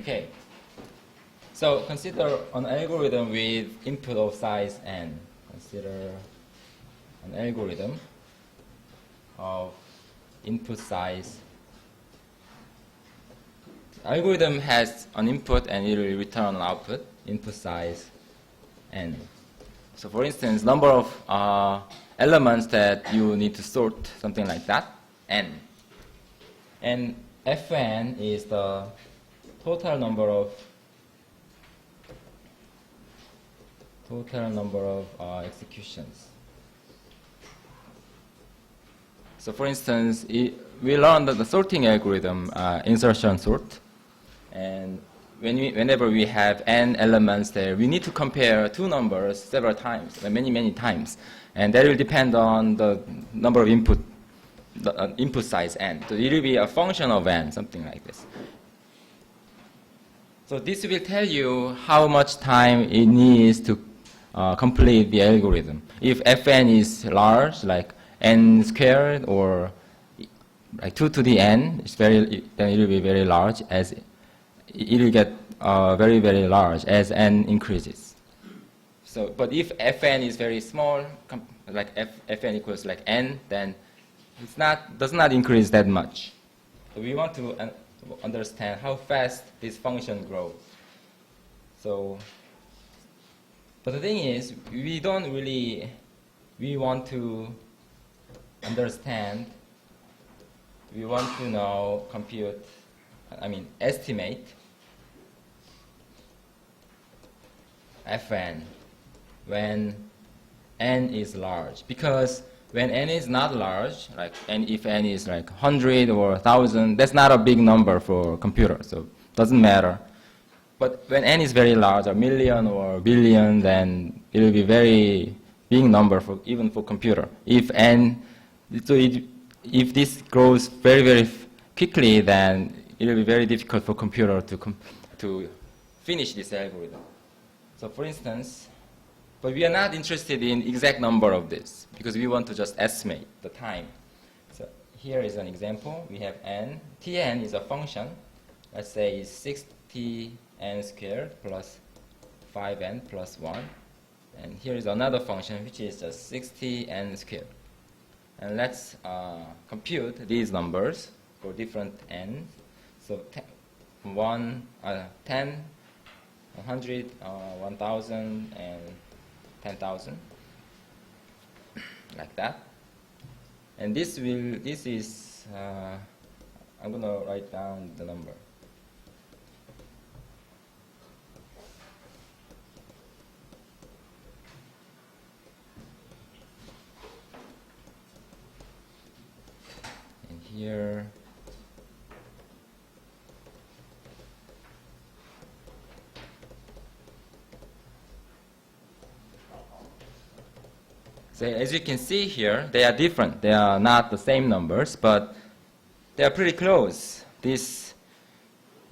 Okay. So consider an algorithm with input of size n. Consider an algorithm of input size. The algorithm has an input and it will return an output, input size n. So for instance, number of elements that you need to sort, something like that, n. And Fn is the total number of executions. So for instance, we learned the sorting algorithm, insertion sort, and whenever we have n elements there, we need to compare two numbers several times, many times, and that will depend on the number of input, the input size n. So it will be a function of n, something like this. So this will tell you how much time it needs to complete the algorithm. If Fn is large, like n squared or like 2 to the n, then it will be very large, as it will get very large as n increases. So, but if Fn is very small, like Fn equals like n, then does not increase that much. So we want to understand how fast this function grows. So, but the thing is, we want to understand, we want to know, estimate Fn when n is large. Because when n is not large, if n is like 100 or 1,000, that's not a big number for computer, so it doesn't matter. But when n is very large, a million or billion, then it will be very big number even for computer. If this grows very quickly, then it will be very difficult for computer to finish this algorithm. So for instance, but we are not interested in exact number of this, because we want to just estimate the time. So here is an example. We have n. Tn is a function. Let's say it's 60n squared plus 5n plus 1. And here is another function, which is just 60n squared. And let's compute these numbers for different n's. So 10, 100, 1,000, and 10,000, like that. And this is, I'm going to write down the number. And here, so as you can see here, they are different. They are not the same numbers, but they are pretty close. This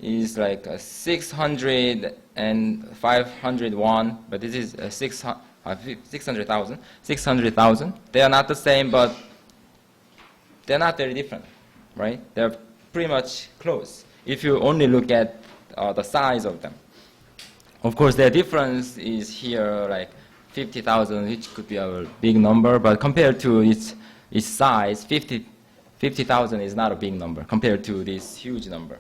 is like 600 and 501, but this is 600,000. 600,000. They are not the same, but they're not very different, right? They're pretty much close if you only look at the size of them. Of course, their difference is here, like 50,000, which could be a big number, but compared to its size, 50,000 is not a big number compared to this huge number.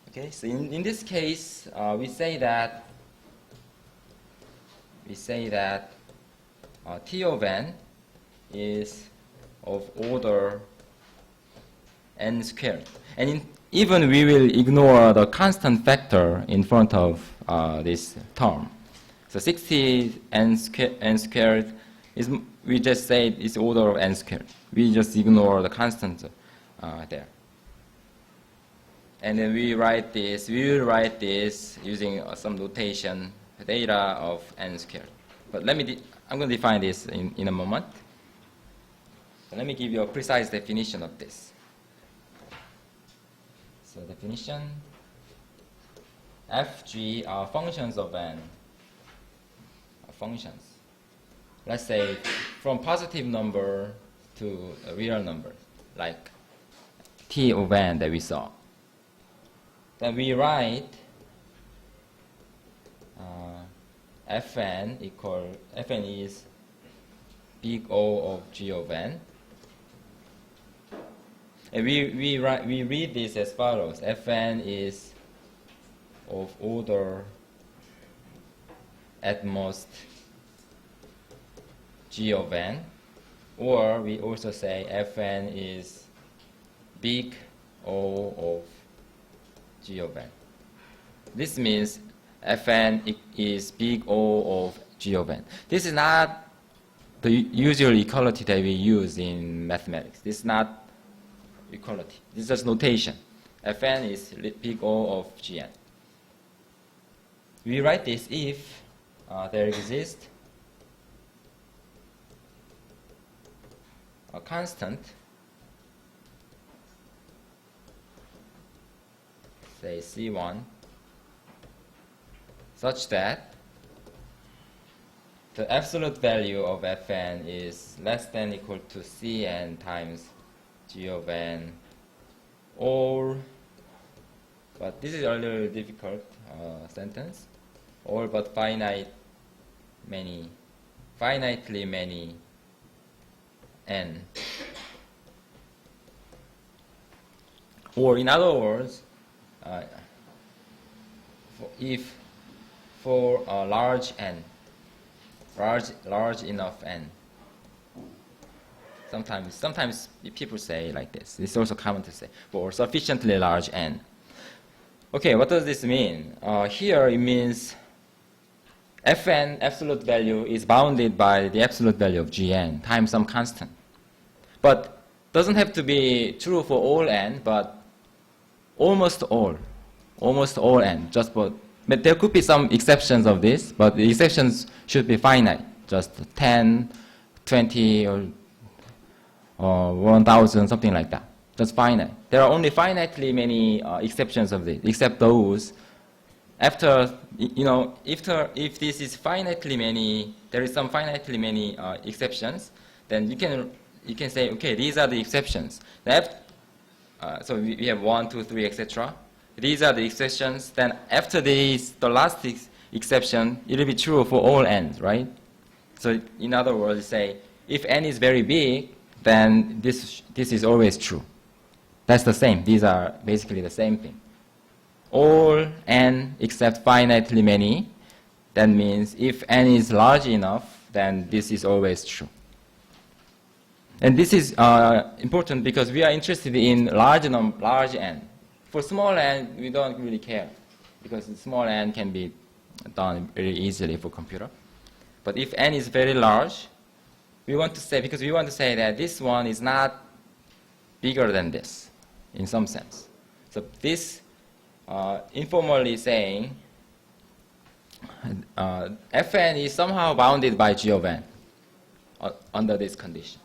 Okay, so in this case, we say that T of n is of order n squared, and even we will ignore the constant factor in front of this term. So 60 n squared is, we just say it's order of n squared. We just ignore the constant there. And then we will write this using some notation, theta of n squared. But I'm going to define this in a moment. So let me give you a precise definition of this. So definition, Fg are functions of n. Functions. Let's say from positive number to a real number, like T of n that we saw. then we write Fn is big O of G of n. And we read this as follows. Fn is of order at most G of n. Or we also say Fn is big O of G of n. This means Fn is big O of G of n. This is not the usual equality that we use in mathematics. This is not equality. This is just notation. Fn is big O of Gn. We write this if there exists a constant, say C1, such that the absolute value of Fn is less than or equal to Cn times G of n, or, but this is a little difficult sentence, or but finitely many n. Or in other words, if for a large n, large enough n. Sometimes people say like this. It's also common to say for sufficiently large n. Okay, what does this mean? Here it means Fn absolute value is bounded by the absolute value of Gn times some constant. But doesn't have to be true for all n, but almost all n. But there could be some exceptions of this, but the exceptions should be finite, just 10, 20, or 1,000, something like that. Just finite. There are only finitely many exceptions of this, except those. After, if this is finitely many, there is some finitely many exceptions, then you can say, okay, these are the exceptions. So we have 1, 2, 3, etc. These are the exceptions. Then after this, the last exception, it will be true for all n's, right? So in other words, say if n is very big, then this is always true. That's the same. These are basically the same thing. All n except finitely many. That means if n is large enough, then this is always true. And this is important because we are interested in large n. For small n, we don't really care because small n can be done very easily for computer. But if n is very large, we want to say that this one is not bigger than this in some sense. So this informally saying Fn is somehow bounded by G of n under this condition.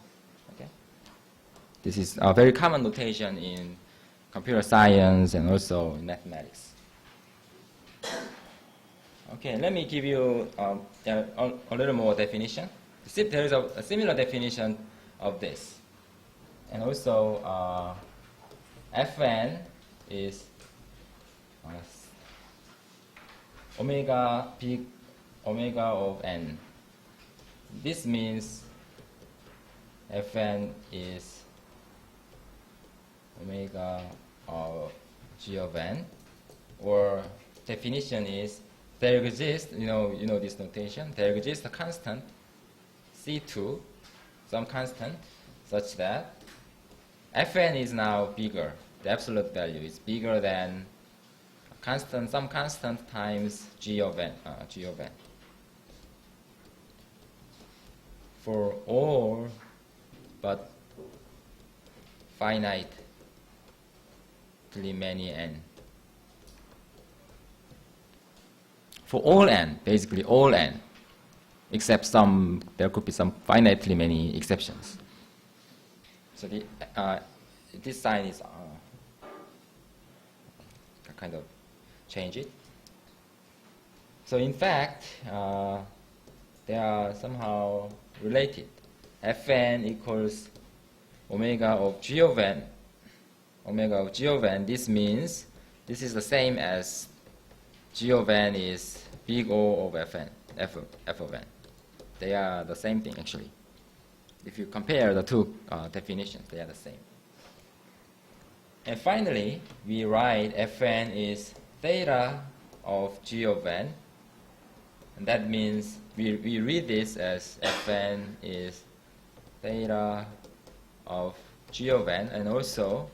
Okay? This is a very common notation in computer science and also in mathematics. Okay, let me give you a little more definition. There is a similar definition of this. And also, Fn is omega big omega of n. This means Fn is omega of G of n, or definition is there exists, you know this notation, there exists a constant C2, some constant, such that Fn is now bigger. The absolute value is bigger than some constant times G of n. For all but finitely many n. For all n, basically all n, except there could be some finitely many exceptions. So this sign is kind of change it. So in fact, they are somehow related. Fn equals omega of G of n. Omega of G of n. This means this is the same as g of n is big O of fn, f of n. They are the same thing, actually. If you compare the two definitions, they are the same. And finally, we write fn is theta of g of n. And that means we read this as fn is theta of g of n. And also,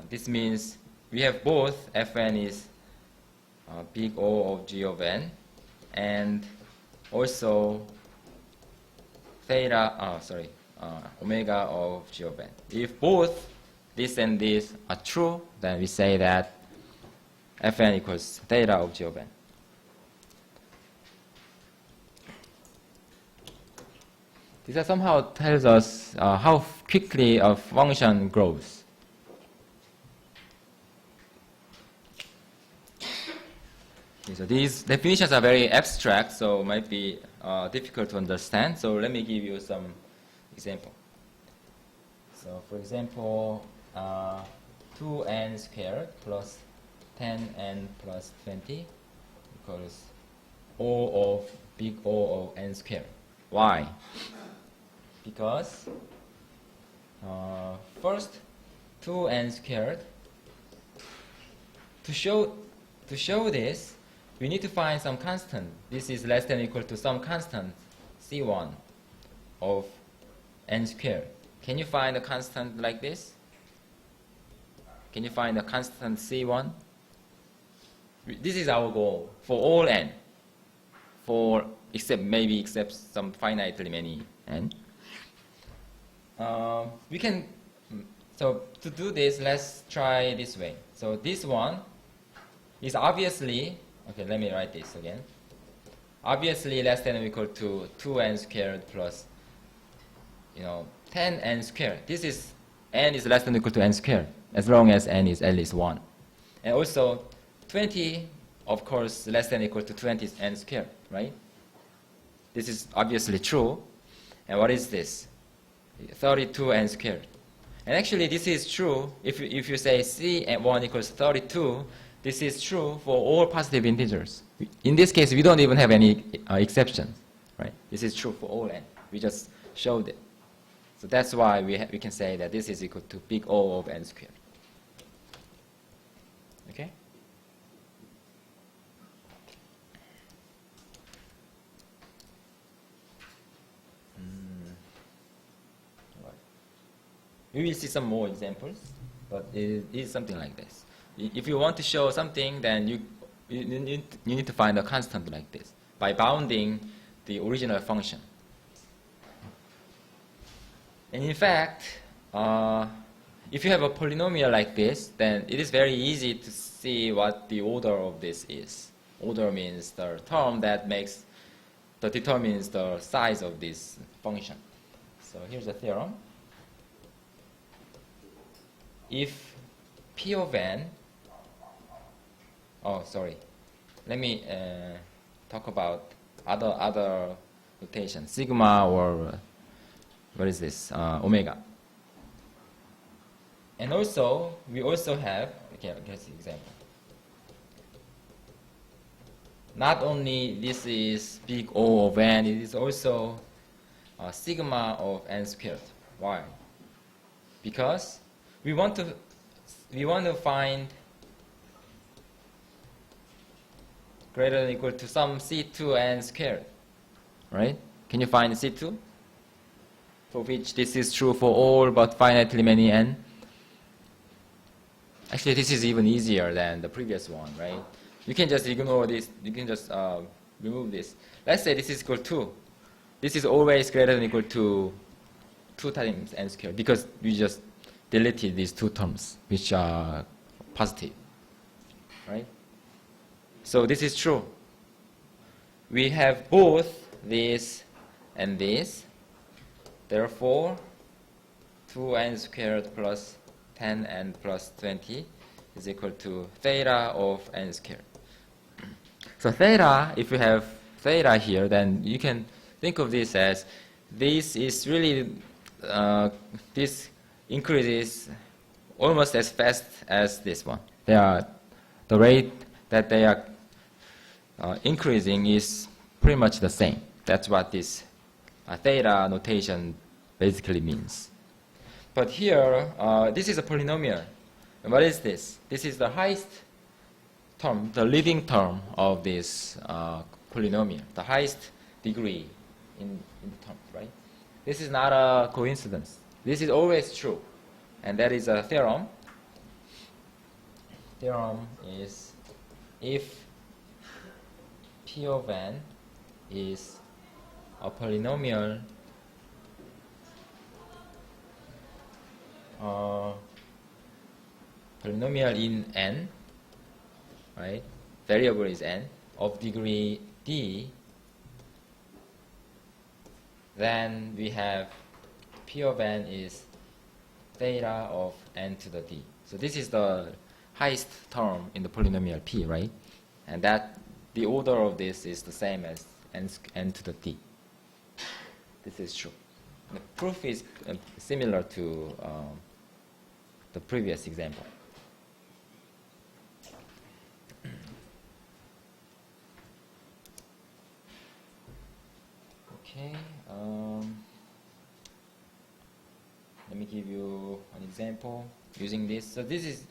this means we have both fn is big O of g of n, and also theta, omega of g of n. If both this and this are true, then we say that fn equals theta of g of n. This somehow tells us how quickly a function grows. Okay, so these definitions are very abstract, so might be difficult to understand. So let me give you some example. So for example, 2n squared plus 10n plus 20 equals O of big O of n squared. Why? Because first 2n squared, to show this, we need to find some constant. This is less than or equal to some constant c1 of n squared. Can you find a constant like this? Can you find a constant c1? This is our goal for all n, except some finitely many n. So to do this, let's try this way. So this one is obviously, okay, let me write this again. Obviously less than or equal to 2n squared plus, 10n squared. This is, n is less than or equal to n squared, as long as n is at least 1. And also 20, of course, less than or equal to 20 is n squared, right? This is obviously true. And what is this? 32n squared. And actually this is true if you say c1 equals 32, this is true for all positive integers. In this case, we don't even have any exceptions, right? This is true for all n. We just showed it. So that's why we can say that this is equal to big O of n squared. Okay? We will see some more examples, but it is something like this. If you want to show something, then you need to find a constant like this by bounding the original function. And in fact, if you have a polynomial like this, then it is very easy to see what the order of this is. Order means the term that determines the size of this function. So here's a theorem. If P of n, let me talk about other notation, sigma or what is this, omega. And also, we also have, okay, here's the example. Not only this is big O of n, it is also sigma of n squared. Why? Because we want to find greater than or equal to some c2 n squared, right? Can you find c2? For which this is true for all but finitely many n. Actually, this is even easier than the previous one, right? You can just ignore this. You can just remove this. Let's say this is equal to. This is always greater than or equal to 2 times n squared because we just deleted these two terms, which are positive, right? So this is true. We have both this and this. Therefore, 2n squared plus 10n plus 20 is equal to theta of n squared. So theta, if you have theta here, then you can think of this as this is really, this increases almost as fast as this one. the rate that they are increasing is pretty much the same. That's what this theta notation basically means. But here, this is a polynomial. And what is this? This is the highest term, the leading term of this polynomial, the highest degree in the term, right? This is not a coincidence. This is always true. And that is a theorem. Theorem is if P of n is a polynomial in n, right? Variable is n of degree d, then we have P of n is theta of n to the d. So this is the highest term in the polynomial p, right? And that the order of this is the same as n to the d. This is true. The proof is similar to the previous example. Okay. Let me give you an example using this. So this is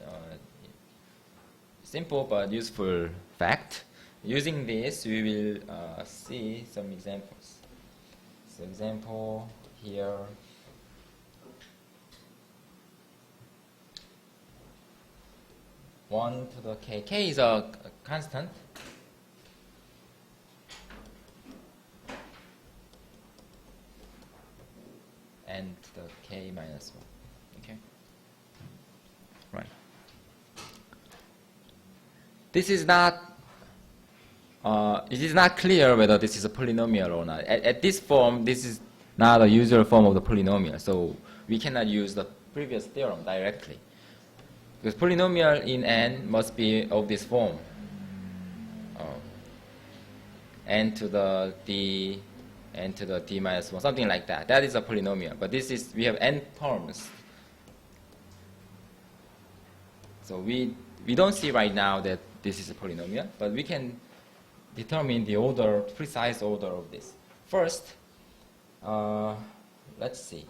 simple but useful fact. Using this, we will see some examples. So example here. One to the k. K is a constant. And to the k minus 1. Okay? Right. This is not, it is not clear whether this is a polynomial or not. At this form, this is not a usual form of the polynomial, so we cannot use the previous theorem directly. Because polynomial in n must be of this form. N to the d, n to the d minus 1, something like that. That is a polynomial. But this is, we have n terms. So we don't see right now that this is a polynomial, but we can determine the order, precise order of this. First, let's see.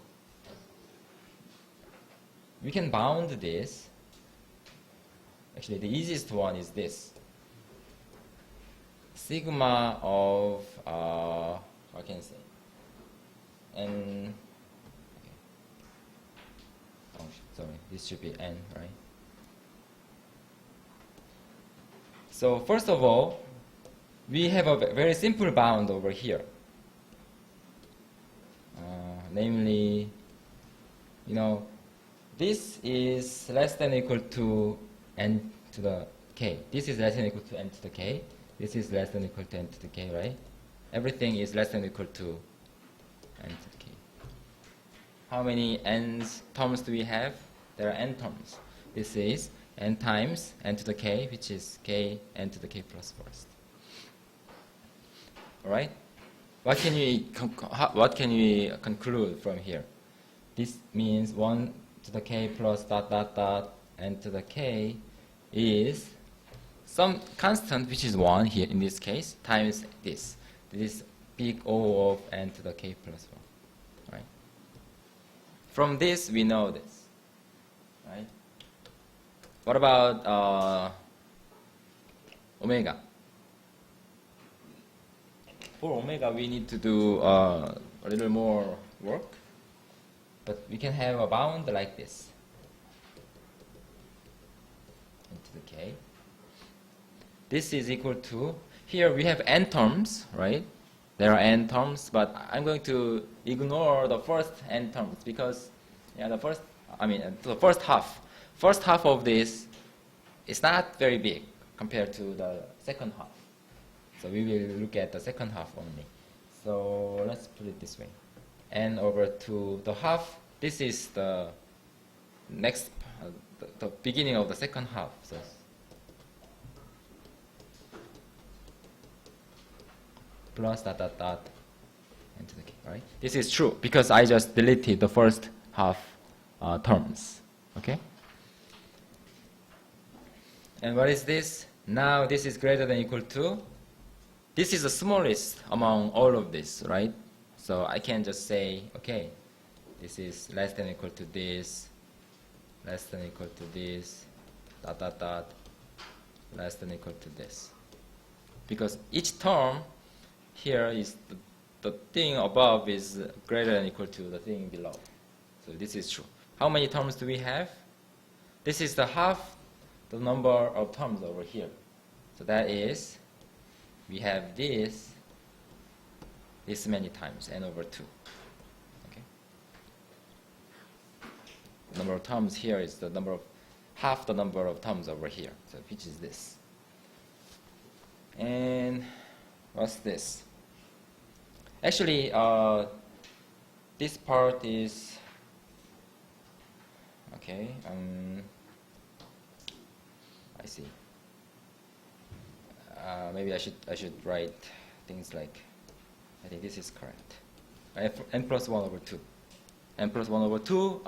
We can bound this. Actually, the easiest one is this. Sigma of, what can I say? N, okay. Oh, sorry, this should be n, right? So first of all, we have a very simple bound over here. Namely, you know, this is less than or equal to n to the k. This is less than or equal to n to the k. This is less than or equal to n to the k, right? Everything is less than or equal to n to the k. How many n terms do we have? There are n terms. This is n times n to the k, which is k n to the k plus first. All right? What can we conclude from here? This means 1 to the k plus dot dot dot n to the k is some constant, which is 1 here in this case, times this. This is big O of n to the k plus 1. Right? From this, we know this. Right? What about omega? For omega, we need to do a little more work, but we can have a bound like this. Into the k. This is equal to, here we have n terms, right? There are n terms, but I'm going to ignore the first n terms because the first half. First half of this is not very big compared to the second half. So we will look at the second half only. So let's put it this way. N over 2, the half, this is the next, the beginning of the second half. So plus dot dot dot into the k, right? This is true because I just deleted the first half terms, okay? And what is this? Now this is greater than or equal to. This is the smallest among all of this, right? So I can just say, okay, this is less than or equal to this, less than or equal to this, dot, dot, dot, less than or equal to this. Because each term here is the thing above is greater than or equal to the thing below. So this is true. How many terms do we have? This is the half the number of terms over here. So that is, we have this many times, n over 2. Okay. The number of terms here is the number of half the number of terms over here. So which is this? And what's this? Actually, this part is okay. I see. Maybe I should write things like, I think this is correct. N plus 1 over 2. N plus 1 over 2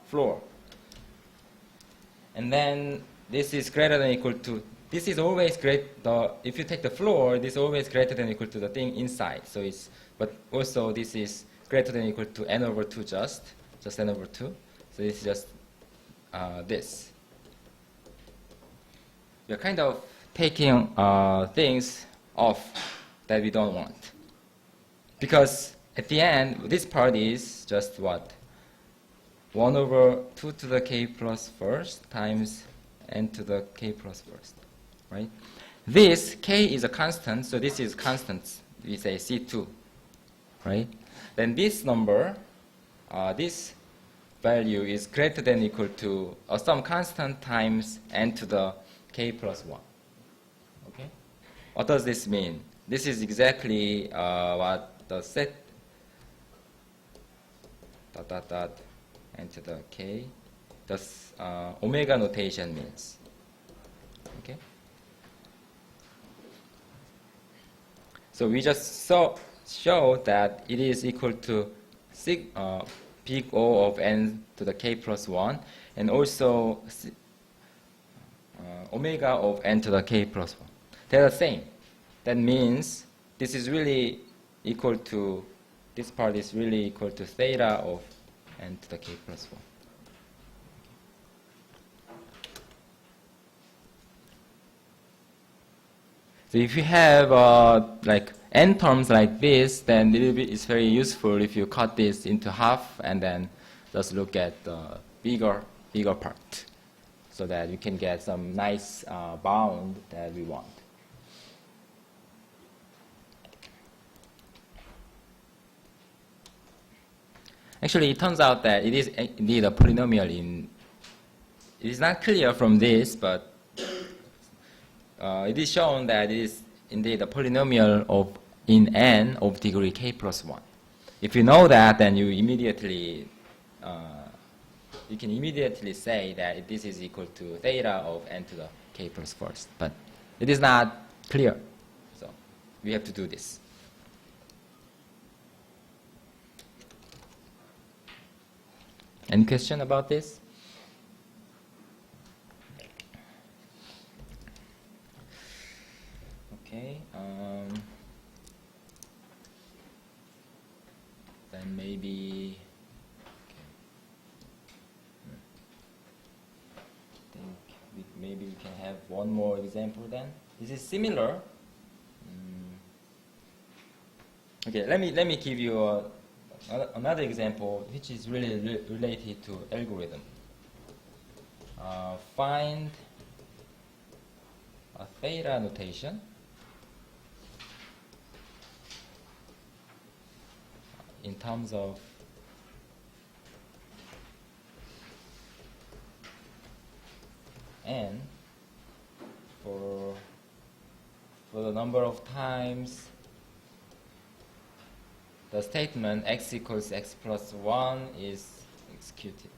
floor. And then this is greater than or equal to, this is always if you take the floor, this is always greater than or equal to the thing inside. So it's, but also this is greater than or equal to n over 2 just n over 2. So it's just this. We're kind of taking things off that we don't want. Because at the end, this part is just what? 1 over 2 to the k plus first times n to the k plus first, right? This k is a constant, so this is constant. We say C2, right? Then this number, this value is greater than or equal to some constant times n to the k plus 1. Okay? What does this mean? This is exactly what the set dot dot dot n to the k, thus omega notation means. Okay? So we just show that it is equal to big O of n to the k plus 1, and also omega of n to the k plus 1. They're the same. That means this is really equal to, this part is really equal to theta of n to the k plus 1. So if you have like n terms like this, then it's very useful if you cut this into half and then just look at the bigger part, so that you can get some nice bound that we want. Actually, it turns out that it is indeed a polynomial in, it is not clear from this, but it is shown that it is indeed a polynomial of in n of degree k plus 1. If you know that, then you immediately you can immediately say that this is equal to theta of n to the k plus first. But it is not clear, so we have to do this. Any question about this? Okay. Then maybe. I think maybe we can have one more example. Then this is similar. Okay. Let me give you another example, which is really related to algorithm. Find a theta notation in terms of n for the number of times the statement x equals x plus 1 is executed.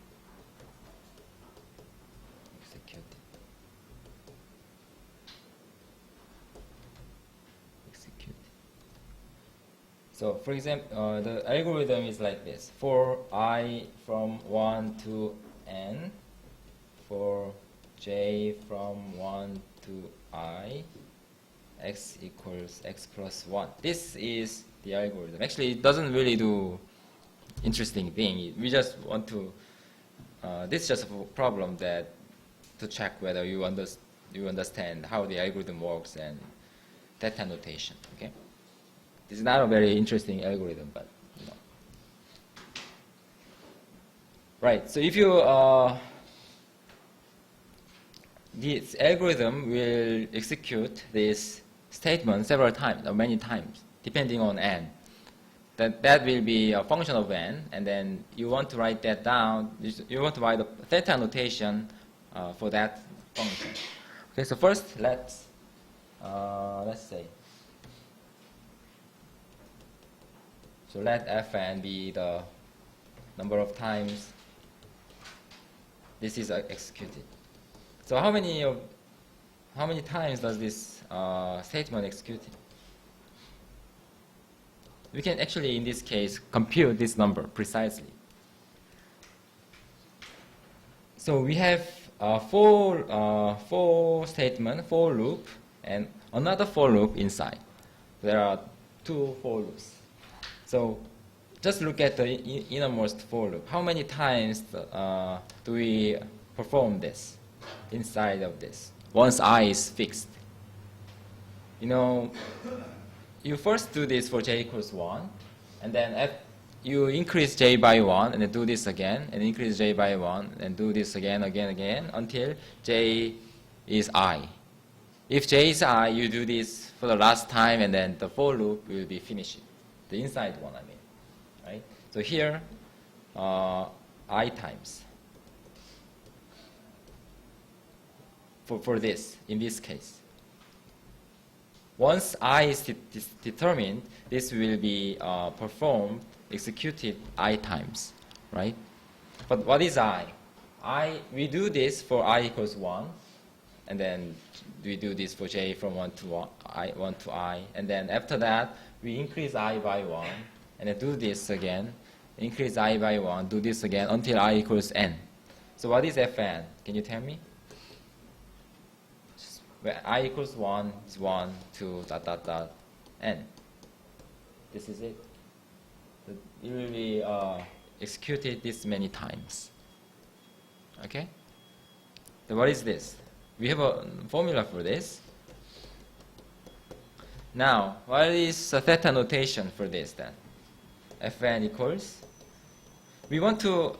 So, for example, the algorithm is like this. For I from 1 to n, for j from 1 to I, x equals x plus 1. This is the algorithm. Actually, it doesn't really do interesting thing. We just want to, this is just a problem that to check whether you understand how the algorithm works and theta notation. Okay, this is not a very interesting algorithm, but you know. Right. So if you this algorithm will execute this statement several times or many times, depending on n. That will be a function of n, and then you want to write that down. You want to write the theta notation for that function. Okay, so first let's say, so let fn be the number of times this is executed. So how many times does this statement execute? We can actually, in this case, compute this number precisely. So we have for statement, for loop, and another for loop inside. There are two for loops. So just look at the innermost for loop. How many times do we perform this inside of this once I is fixed? You know, you first do this for j equals 1, and then you increase j by 1, and then do this again, and increase j by 1, and do this again, until j is I. If j is I, you do this for the last time, and then the for loop will be finished. The inside one, I mean, right? So here, I times. For this, in this case. Once I is determined, this will be performed, executed I times, right? But what is I? We do this for I equals 1, and then we do this for j from 1 to I, and then after that, we increase I by 1, and then do this again, increase I by 1, do this again until I equals n. So what is fn? Can you tell me? Where I equals 1 is 1, 2, n. This is it. It will be executed this many times. Okay? So what is this? We have a formula for this. Now, what is the theta notation for this then? Fn equals. We want to,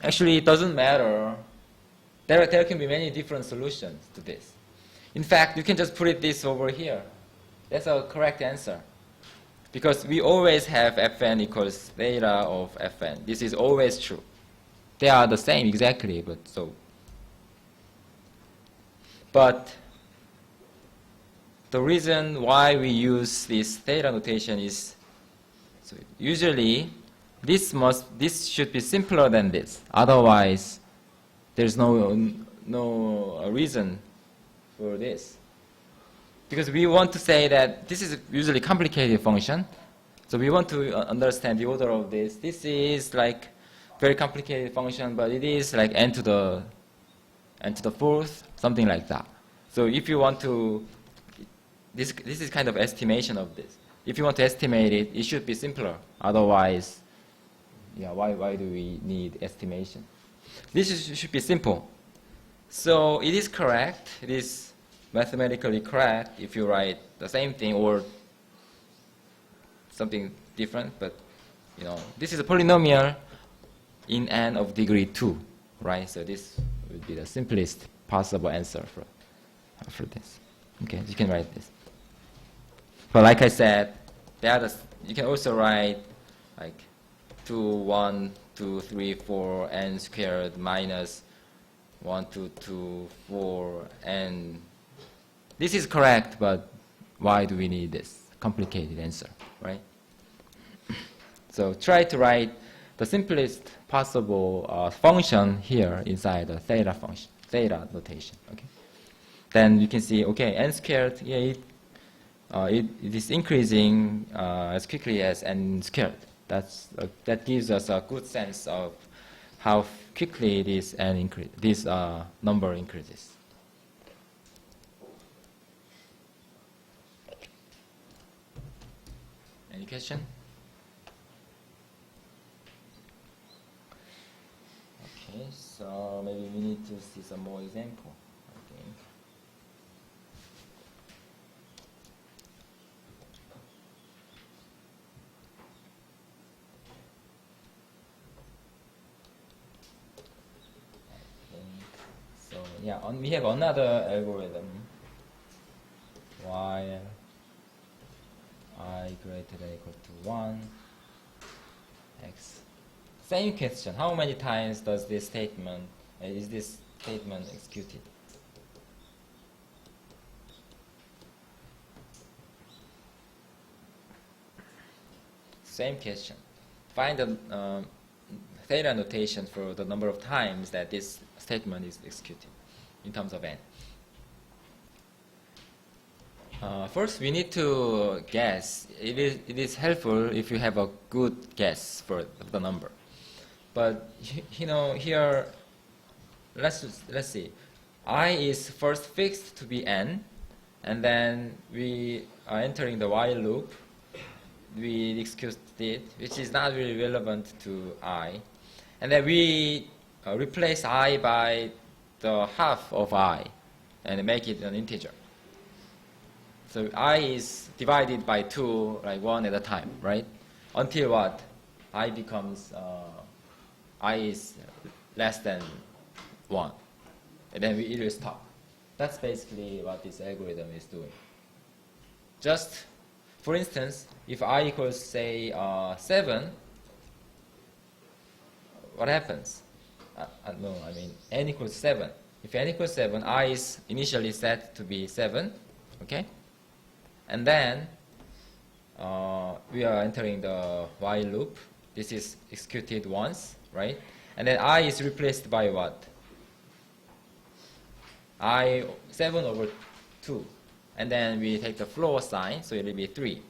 actually it doesn't matter. There can be many different solutions to this. In fact, you can just put this over here. That's a correct answer. Because we always have fn equals theta of fn. This is always true. They are the same exactly, but so. But the reason why we use this theta notation is, so usually this should be simpler than this. Otherwise, there's no reason for this. Because we want to say that this is usually complicated function. So we want to understand the order of this. This is like very complicated function, but it is like n to the fourth, something like that. So if you want to, this is kind of estimation of this. If you want to estimate it, it should be simpler. Otherwise, yeah, why do we need estimation? This should be simple. So it is correct. It is mathematically correct if you write the same thing or something different. But you know, this is a polynomial in n of degree 2, right? So this would be the simplest possible answer for this. Okay, you can write this. But like I said, you can also write like 2, 1, 2, 3, 4, n squared minus 1, 2, 2, 4, n. This is correct, but why do we need this complicated answer, right? So try to write the simplest possible function here inside the theta function, theta notation, okay? Then you can see, okay, n squared, yeah, it is increasing as quickly as n squared. That gives us a good sense of how quickly this n increase, this number increases. Any question? Okay, so maybe we need to see some more example, I think. So yeah, we have another algorithm while I greater than or equal to 1, x. Same question, how many times does this statement, is this statement executed? Same question. Find the theta notation for the number of times that this statement is executed in terms of n. First, we need to guess. It is helpful if you have a good guess for the number. But you know, here, let's see. I is first fixed to be n, and then we are entering the while loop. We execute it, which is not really relevant to I, and then we replace I by the half of I, and make it an integer. So I is divided by 2, like 1 at a time, right? Until what? I becomes, I is less than 1. And then it will stop. That's basically what this algorithm is doing. Just, for instance, if I equals, say, 7, what happens? No, I mean, n equals 7. If n equals 7, I is initially set to be 7, okay? And then we are entering the while loop. This is executed once, right? And then I is replaced by what? I 7 over 2. And then we take the floor sign, so it will be 3.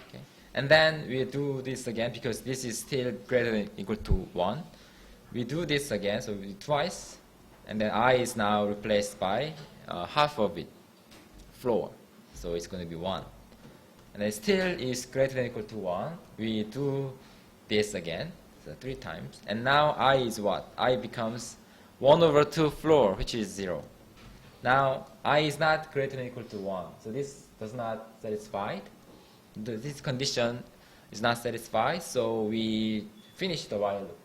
Okay? And then we do this again because this is still greater than or equal to 1. We do this again, so we do twice. And then I is now replaced by half of it, floor. So it's going to be 1. And then still is greater than or equal to 1. We do this again, so 3 times. And now I is what? I becomes 1 over 2 floor, which is 0. Now I is not greater than or equal to 1. So this does not satisfy. This condition is not satisfied, so we finish the while loop.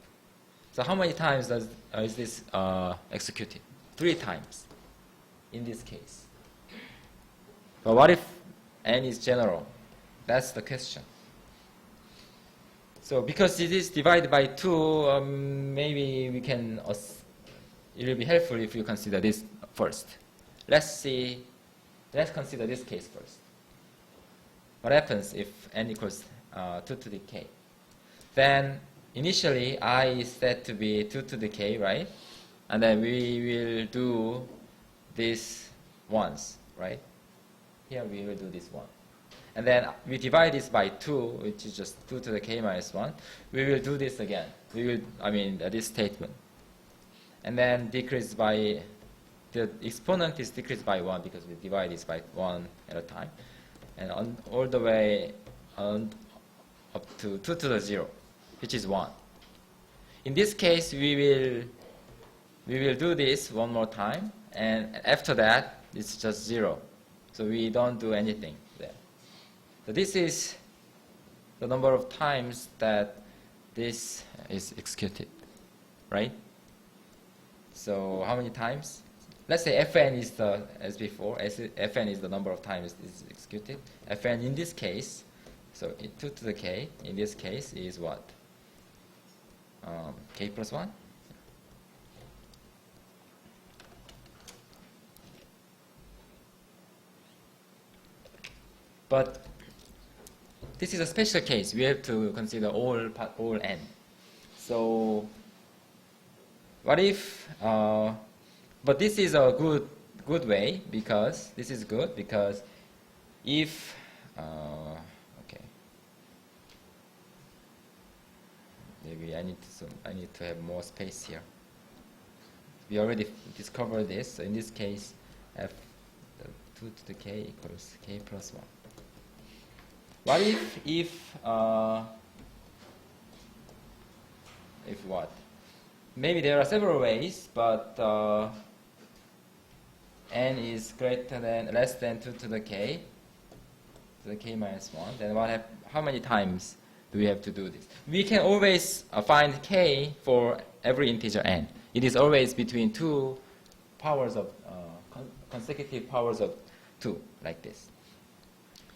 So how many times is this executed? 3 times in this case. But what if n is general? That's the question. So because it is divided by 2, maybe we can, it will be helpful if you consider this first. Let's consider this case first. What happens if n equals 2 to the k? Then initially I is set to be 2 to the k, right? And then we will do this once, right? Here we will do this one. And then we divide this by 2, which is just 2 to the k minus 1. We will do this again. We will, this statement. And then decrease by, the exponent is decreased by 1 because we divide this by 1 at a time. And all the way up to 2 to the 0, which is 1. In this case, we will do this one more time. And after that, it's just 0. So we don't do anything there. So this is the number of times that this is executed, right? So how many times? Let's say Fn is as before, Fn is the number of times this is executed. Fn in this case, so 2 to the k in this case is what? K plus 1? But this is a special case. We have to consider all n. So what if? But this is a good way because this is good because if okay, maybe I need to have more space here. We already discovered this. So in this case, f 2 to the k equals k plus 1. What if what? Maybe there are several ways, but n is less than 2 to the k minus 1. Then how many times do we have to do this? We can always find k for every integer n. It is always between two powers of consecutive powers of 2, like this.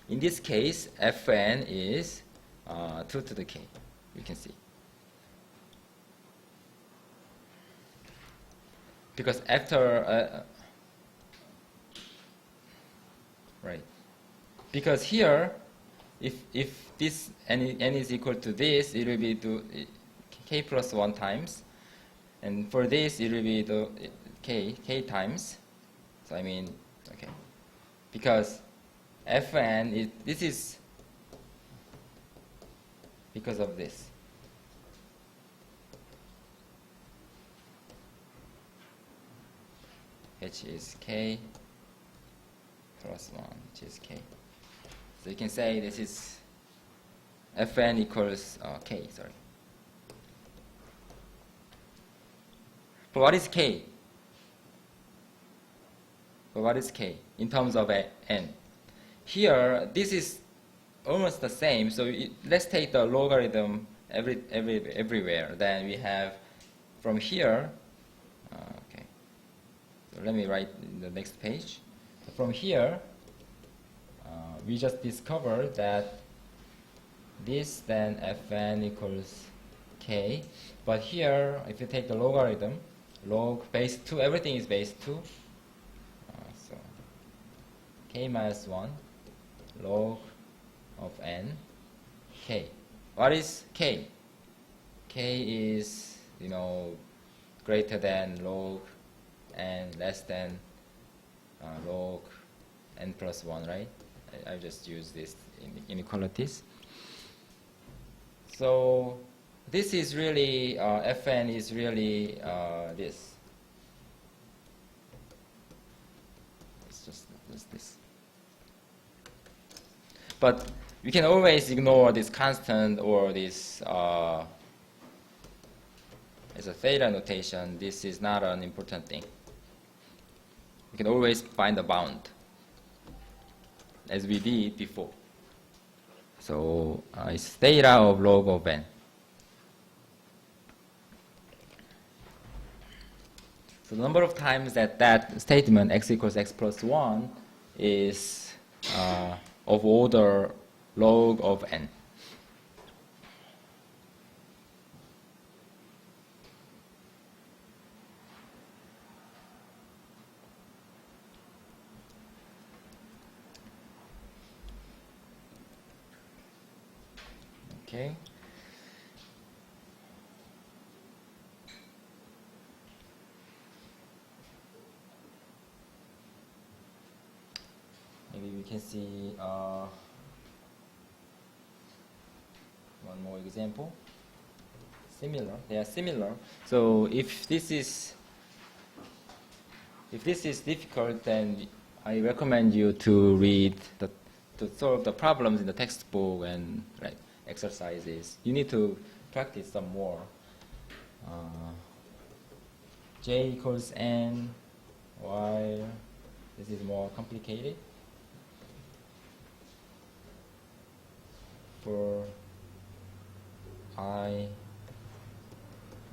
In this case, fn is 2 to the k. You can see. Because after right, because here, if this n is equal to this, it will be k plus 1 times, and for this it will be the k times. So I mean, okay, because fn this is because of this. H is k plus 1, which is k. So you can say this is fn equals k, sorry. But what is k? But what is k in terms of n? Here, this is almost the same. So let's take the logarithm everywhere. Then we have from here. Okay. So let me write in the next page. From here, we just discovered that this then fn equals k. But here, if you take the logarithm, log base 2, everything is base 2. So k minus 1 log of n k. What is k? K is, greater than log n, less than log n plus 1, right? I just use this inequalities. So this is really, fn is really this. It's just this. But we can always ignore this constant or this as a theta notation. This is not an important thing. We can always find a bound, as we did before. So it's theta of log of n. So the number of times that statement x equals x plus 1 is of order log of n. Okay. Maybe we can see one more example. Similar, they are similar. So if this is difficult, then I recommend you to read to solve the problems in the textbook and exercises. You need to practice some more. J equals n, while this is more complicated. For I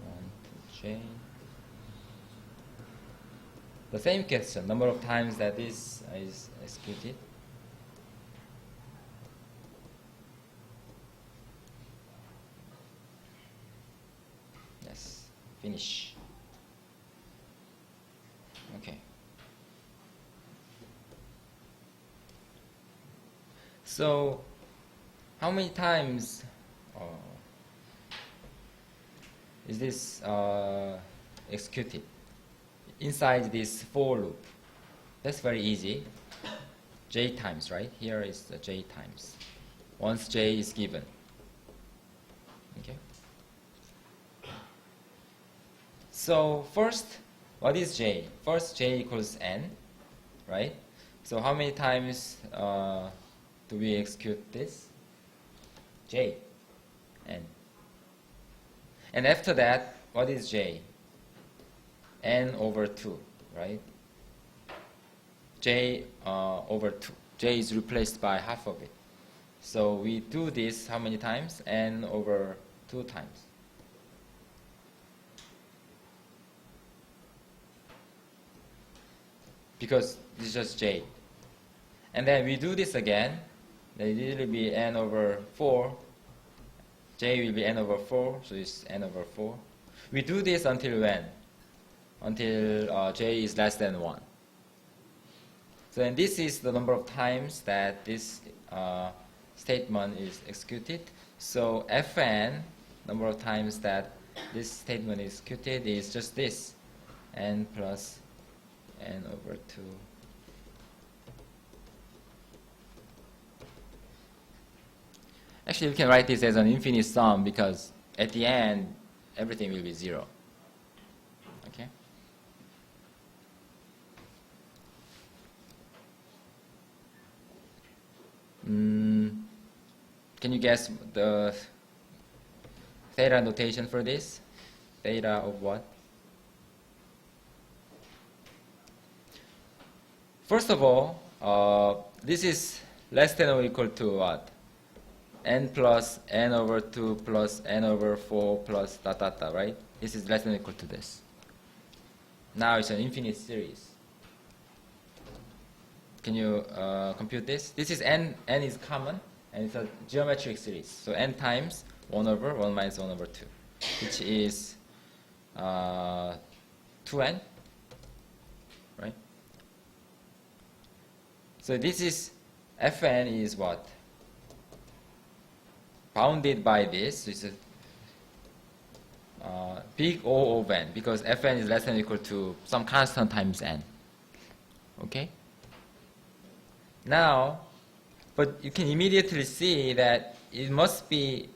1 to j. The same question, number of times that this is executed. Yes, finish. Okay. So, how many times is this executed inside this for loop? That's very easy. J times, right? Here is the j times. Once j is given. Okay. So first, what is j? First, j equals n, right? So how many times do we execute this? J, n. And after that, what is j? N over 2, right? J over 2. J is replaced by half of it. So we do this how many times? N over 2 times. Because this is just j. And then we do this again. Then it will be n over 4. J will be n over 4, so it's n over 4. We do this until when? Until j is less than 1. So and this is the number of times that this statement is executed. So Fn, number of times that this statement is executed, is just this, n plus n over 2. Actually, we can write this as an infinite sum because at the end, everything will be 0. Okay? Can you guess the theta notation for this? Theta of what? First of all, this is less than or equal to what? N plus n over 2 plus n over 4 plus dot dot dot, right? This is less than or equal to this. Now it's an infinite series. Can you compute this? This is n is common, and it's a geometric series. So n times 1 over 1 minus 1 over 2, which is 2n, right? So this is, Fn is what? Bounded by this, so it's a big O of n, because Fn is less than or equal to some constant times n. Okay? Now, but you can immediately see that it must be,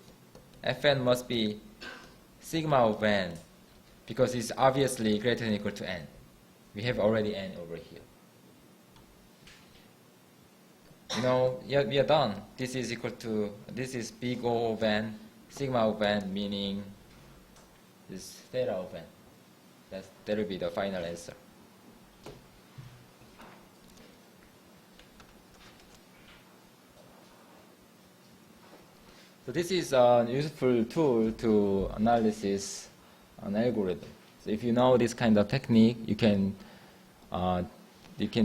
Fn must be sigma of n, because it's obviously greater than or equal to n. We have already n over here. You know, yeah, we are done. This is equal to, this is big O of n, sigma of n, meaning this theta of n. That will be the final answer. So this is a useful tool to analysis an algorithm. So if you know this kind of technique, you can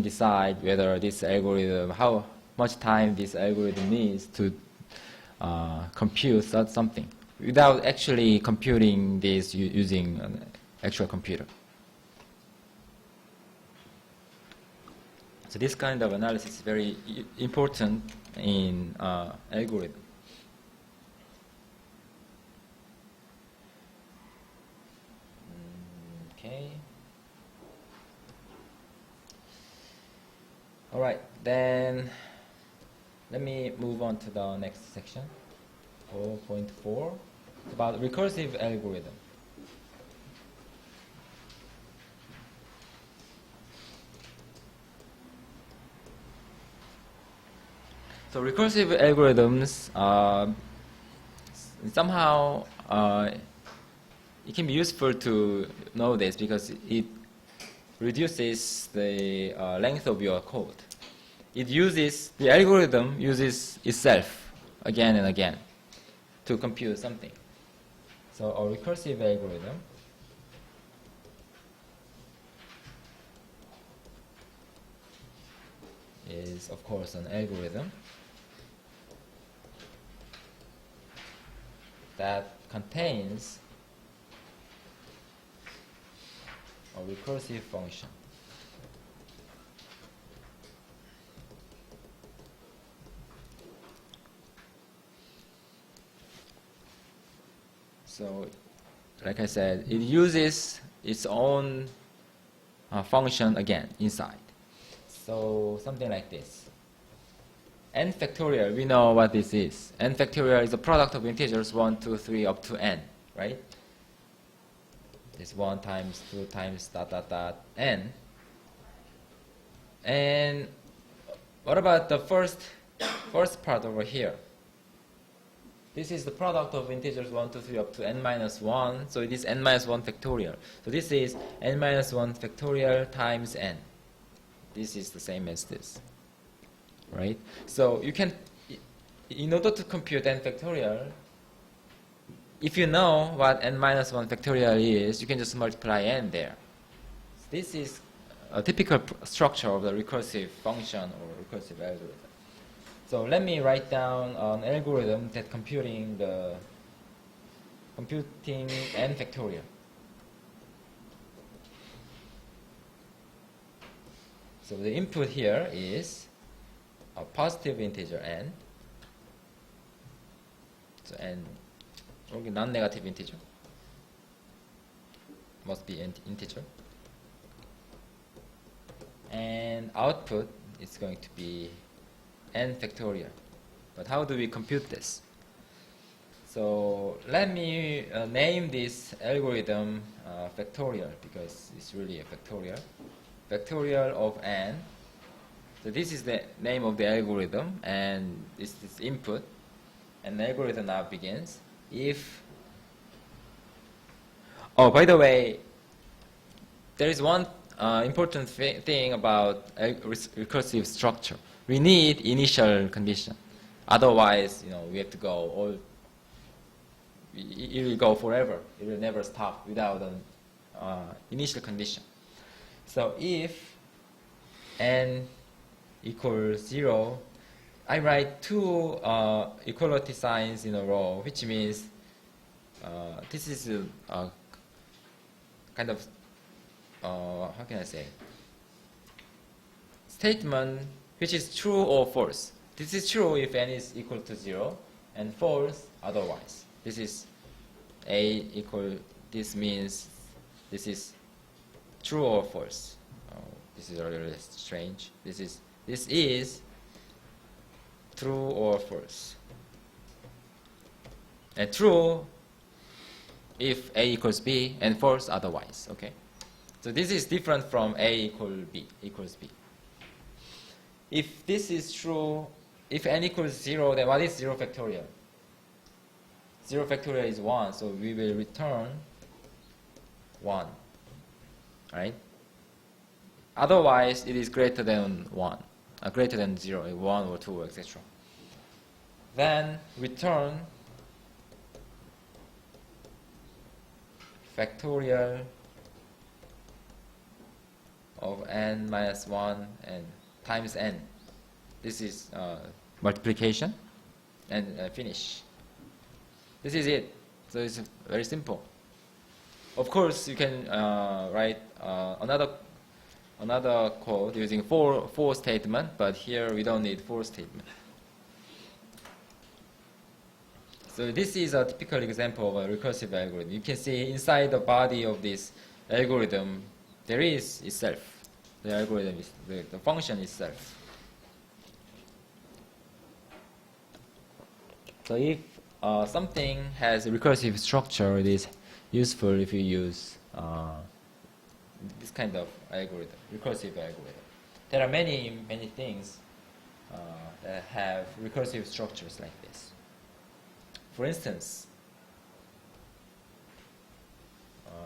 decide whether this algorithm, how much time this algorithm needs to compute something without actually computing this using an actual computer. So this kind of analysis is very important in algorithm. Okay. All right, then let me move on to the next section, 4.4, about recursive algorithm. So recursive algorithms, somehow it can be useful to know this because it reduces the length of your code. The algorithm uses itself again and again to compute something. So a recursive algorithm is, of course, an algorithm that contains a recursive function. So, like I said, it uses its own function again inside. So, something like this. N factorial, we know what this is. N factorial is the product of integers 1, 2, 3 up to n, right? It's 1 times 2 times dot dot dot n. And what about the first part over here? This is the product of integers 1, 2, 3 up to n minus 1. So it is n minus 1 factorial. So this is n minus 1 factorial times n. This is the same as this, right? So you can, in order to compute n factorial, if you know what n minus 1 factorial is, you can just multiply n there. This is a typical structure of the recursive function or recursive algorithm. So let me write down an algorithm that computing n factorial. So the input here is a positive integer n. So n, okay, non-negative integer. Must be integer. And output is going to be n factorial. But how do we compute this? So let me name this algorithm factorial, because it's really a factorial. Factorial of n. So this is the name of the algorithm, and this is input. And the algorithm now begins. If, oh, by the way, there is one important thing about recursive structure. We need initial condition. Otherwise, we have to go it will go forever. It will never stop without an initial condition. So if n equals 0, I write two equality signs in a row, which means this is a kind of, how can I say, statement which is true or false. This is true if n is equal to 0, and false otherwise. This is a equal, this means this is true or false. Oh, this is a little strange. This is true or false. And true if a equals b, and false otherwise. Okay. So this is different from a equals b. If this is true, if n equals 0, then what is 0 factorial? 0 factorial is 1, so we will return 1. Right? Otherwise, it is greater than 1, greater than 0, 1 or 2, etc. Then return factorial of n minus 1 and times n. This is multiplication and finish. This is it. So it's very simple. Of course, you can write another code using for statement, but here we don't need for statement. So this is a typical example of a recursive algorithm. You can see inside the body of this algorithm, there is itself. The algorithm is the function itself. So if something has a recursive structure, it is useful if you use this kind of algorithm, recursive algorithm. There are many things that have recursive structures like this. For instance,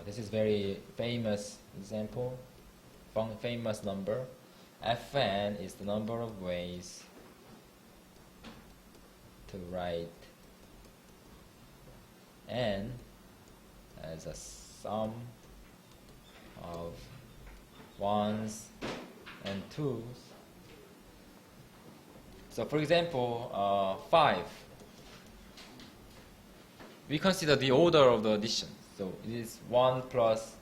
this is very famous example, famous number. Fn is the number of ways to write n as a sum of ones and twos. So for example, 5. We consider the order of the addition. So it is 1 plus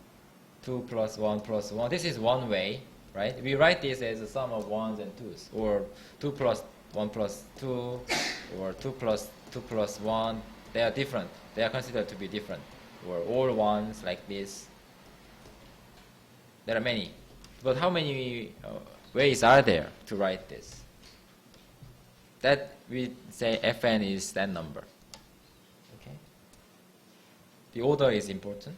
2 plus 1 plus 1. This is one way, right? We write this as a sum of ones and twos, or 2 plus 1 plus 2, or 2 plus 2 plus 1. They are different. They are considered to be different. Or all ones like this. There are many. But how many ways are there to write this? That we say Fn is that number. Okay. The order is important.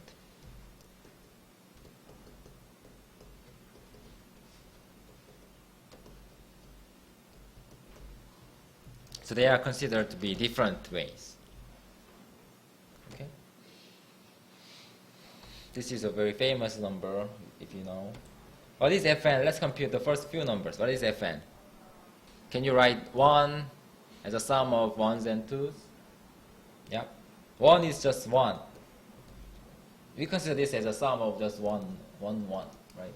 So they are considered to be different ways. Okay. This is a very famous number, if you know. What is Fn? Let's compute the first few numbers. What is Fn? Can you write 1 as a sum of 1s and 2s? Yeah. 1 is just 1. We consider this as a sum of just 1, 1, 1, right?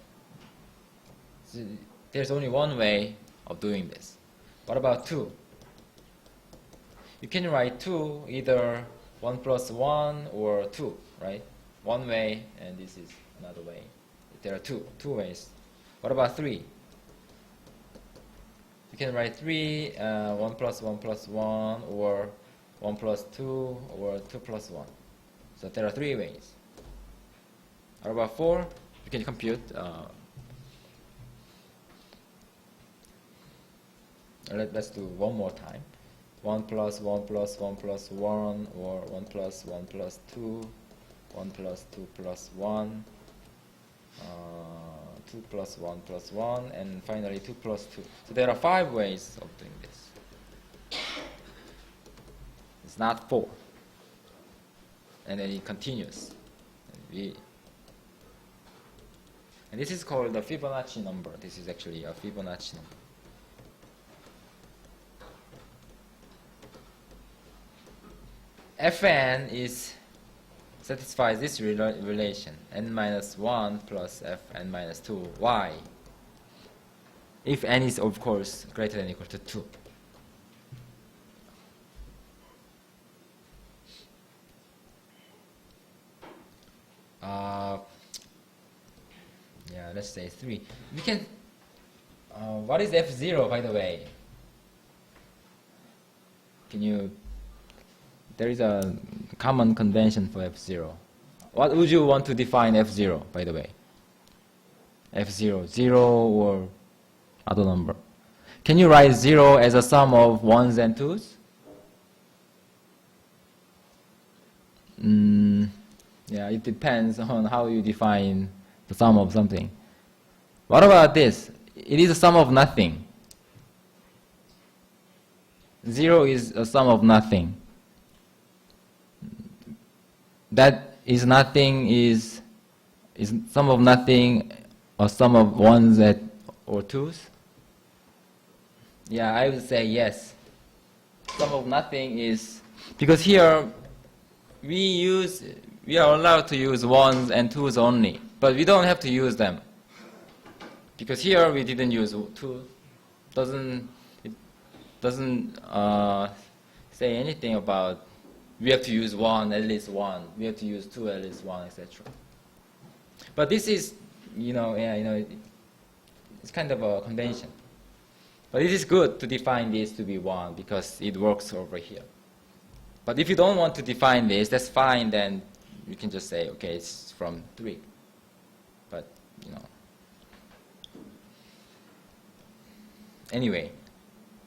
So there's only one way of doing this. What about 2? You can write 2 either 1 plus 1 or 2, right? One way, and this is another way. There are two ways. What about 3? You can write 3, 1 plus 1 plus 1, or 1 plus 2, or 2 plus 1. So there are 3 ways. What about 4? You can compute. Let's do one more time. 1 plus 1 plus 1 plus 1, or 1 plus 1 plus 2, 1 plus 2 plus 1, 2 plus 1 plus 1, and finally 2 plus 2. So there are 5 ways of doing this. It's not 4. And then it continues. And this is called the Fibonacci number. This is actually a Fibonacci number. Fn satisfies this relation, n minus 1 plus fn minus 2. Why? If n is, of course, greater than or equal to 2. Yeah, let's say 3. We can. What is f0, by the way? Can you? There is a common convention for f0. What would you want to define f0, by the way? f0, 0 or other number. Can you write 0 as a sum of 1s and 2s? Yeah, it depends on how you define the sum of something. What about this? It is a sum of nothing. 0 is a sum of nothing. That is nothing is sum of nothing or sum of 1s or 2s? Yeah, I would say yes. Sum of nothing is, because here we are allowed to use 1s and 2s only, but we don't have to use them. Because here we didn't use 2. It doesn't say anything about we have to use 1, at least 1. We have to use 2, at least 1, etc. But this is, it's kind of a convention. But it is good to define this to be 1 because it works over here. But if you don't want to define this, that's fine. Then you can just say, okay, it's from 3. But, Anyway,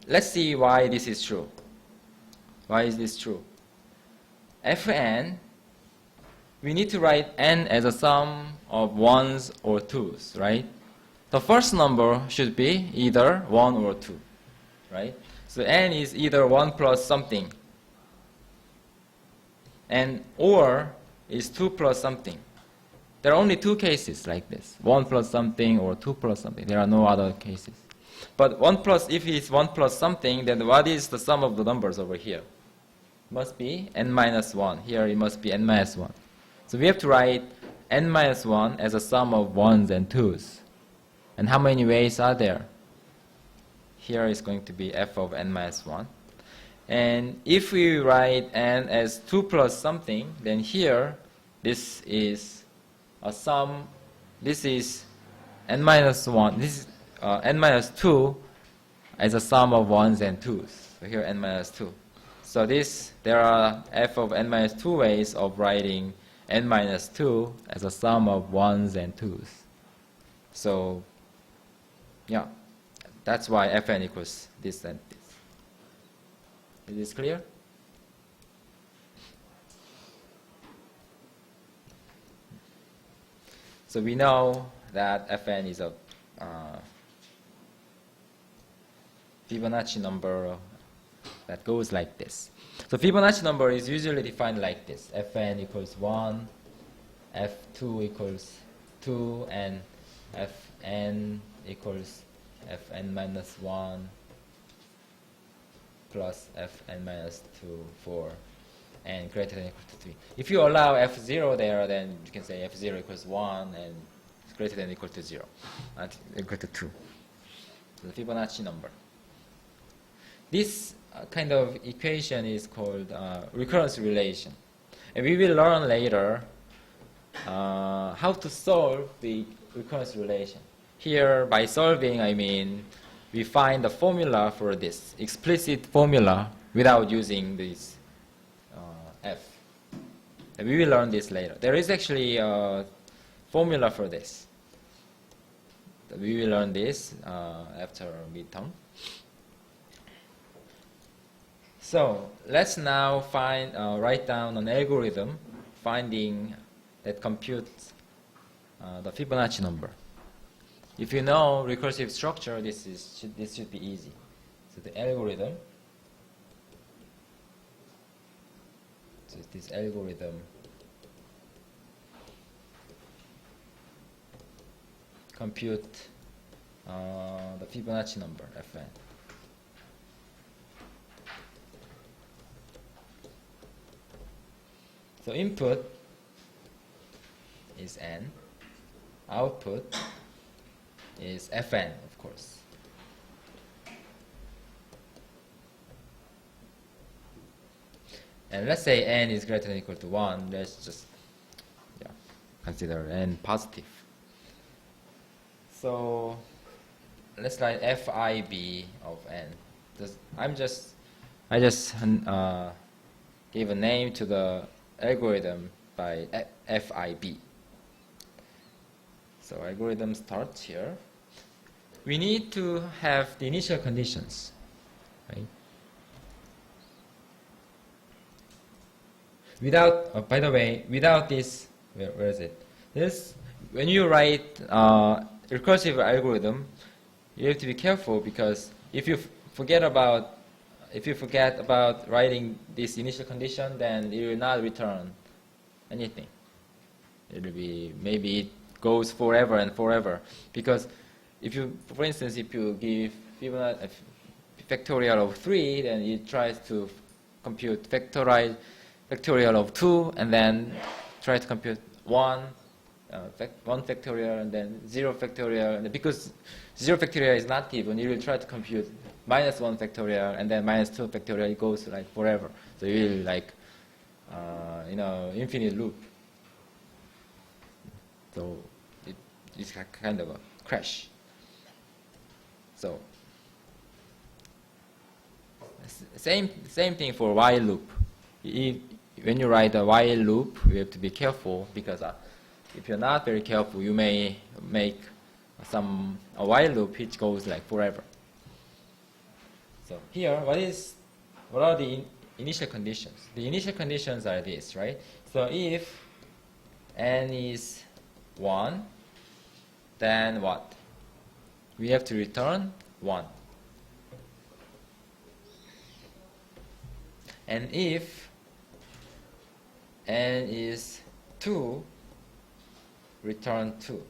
let's see why this is true. Why is this true? Fn, we need to write n as a sum of 1s or 2s, right? The first number should be either 1 or 2, right? So n is either 1 plus something, and or is 2 plus something. There are only 2 cases like this, 1 plus something or 2 plus something. There are no other cases. But if it's 1 plus something, then what is the sum of the numbers over here? Must be n minus 1. Here it must be n minus 1. So we have to write n minus 1 as a sum of 1s and 2s. And how many ways are there? Here is going to be f of n minus 1. And if we write n as 2 plus something, then here this is a sum. This is n minus 1. This is n minus 2 as a sum of 1s and 2s. So here n minus 2. So there are f of n minus 2 ways of writing n minus 2 as a sum of 1s and 2s. So, yeah, that's why Fn equals this and this. Is this clear? So we know that Fn is a Fibonacci number that goes like this. So Fibonacci number is usually defined like this. Fn equals 1, f2 equals 2, and fn equals fn minus 1 plus fn minus 2, 4, and greater than or equal to 3. If you allow f0 there, then you can say f0 equals 1 and it's greater than or equal to 0, not equal to 2. So the Fibonacci number. This kind of equation is called recurrence relation. And we will learn later how to solve the recurrence relation. Here, by solving, I mean we find the formula for this, explicit formula, without using this f. And we will learn this later. There is actually a formula for this. We will learn this after midterm. So let's now write down an algorithm that computes the Fibonacci number. If you know recursive structure, this should be easy. So the algorithm. So this algorithm compute the Fibonacci number Fn. So input is n, output is Fn, of course. And let's say n is greater than or equal to 1. Let's just consider n positive. So let's write Fib of n. I just gave a name to the algorithm by Fib. So algorithm starts here. We need to have the initial conditions, right? Without, by the way, without this, where is it? This, when you write recursive algorithm, you have to be careful, because if you forget about writing this initial condition, then it will not return anything. It will be, maybe it goes forever and forever, because if you, for instance, if you give Fibonacci factorial of 3, then it tries to compute factorial of 2, and then try to compute 1 factorial, and then 0 factorial, and because 0 factorial is not given, you will try to compute minus 1 factorial, and then minus 2 factorial. It goes like forever. So you will like, infinite loop. So it's kind of a crash. So same thing for while loop. When you write a while loop, you have to be careful, because if you're not very careful, you may make a while loop which goes like forever. So here, what are the initial conditions? The initial conditions are this, right? So if n is 1, then what? We have to return 1. And if n is 2, return 2.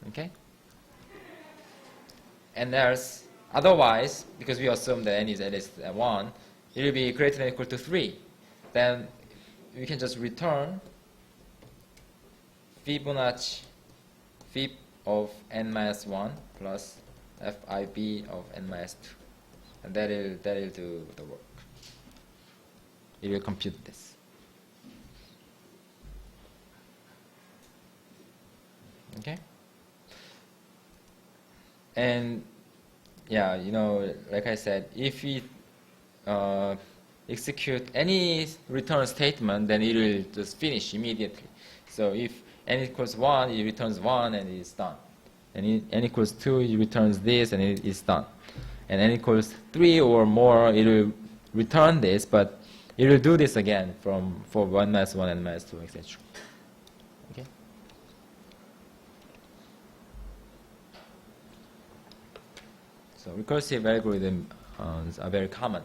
Okay? And there's, otherwise, because we assume that n is at least 1, it will be greater than or equal to 3. Then we can just return Fibonacci Fib of n minus 1 plus Fib of n minus 2. And that will do the work. It will compute this. Okay? And yeah, like I said, if we execute any return statement, then it will just finish immediately. So if n equals 1, it returns 1 and it is done. And n equals 2, it returns this and it is done. And n equals 3 or more, it will return this, but it will do this again for 1 minus 1 and minus 2, etc. Okay? So recursive algorithms are very common.